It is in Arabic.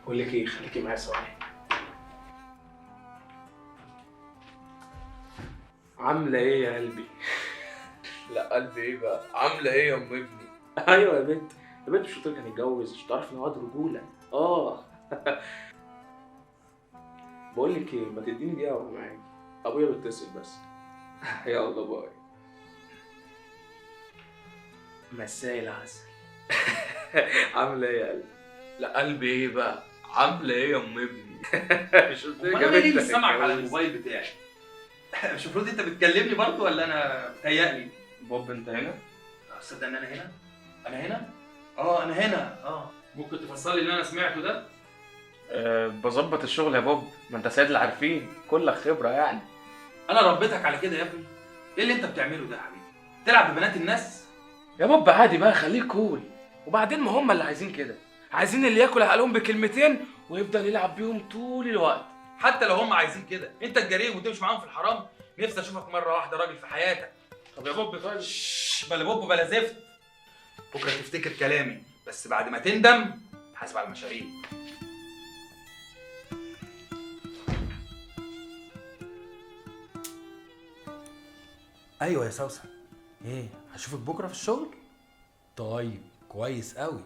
بقول لك ايه، خليكي معايا ثواني. عامله ايه يا قلبي؟ لا قلبي ايه بقى؟ عامله ايه يا ام ابني؟ ايوه يا بنت، يا بنت مش قلت لك هنتجوز؟ مش تعرف ان واد رجوله؟ اه. بقول لك ايه، ما تديني دقيقه وانا معاكي، ابويا بيتصل بس. يلا باي. مساء العسل. عامله ايه يا قلبي؟ لا قلبي ايه بقى؟ عامله ايه يا ام ابني؟ مش قلت لك امال يا انا ليه بنت مش سامعك على هنتجوز؟ الموبايل بتاعي؟ مش المفروض انت بتكلمني برضه ولا انا بتهيألي؟ بوب انت هنا؟ تصدق ان انا هنا؟ انا هنا؟ اه انا هنا ممكن تفسر لي اللي انا سمعته ده؟ بظبط الشغل يا بوب، ما انت سيد العارفين، كلك خبره يعني. انا ربيتك على كده يا ابني. ايه اللي انت بتعمله ده يا حبيبي؟ تلعب ببنات الناس؟ يا بوب عادي بقى، خليك كول. وبعدين ما هم اللي عايزين كده، عايزين اللي ياكل عقلهم بكلمتين ويفضل يلعب بيهم طول الوقت. حتى لو هم عايزين كده، انت الجريء وتمشي معاهم في الحرام. نفسي اشوفك مره واحده راجل في حياتك. طب يا بوب طيب. بلا بوب بلا زفت. بكره تفتكر كلامي، بس بعد ما تندم حاسب على المشاريع. ايوه يا سوسن. ايه، هشوفك بكره في الشغل؟ طيب كويس قوي.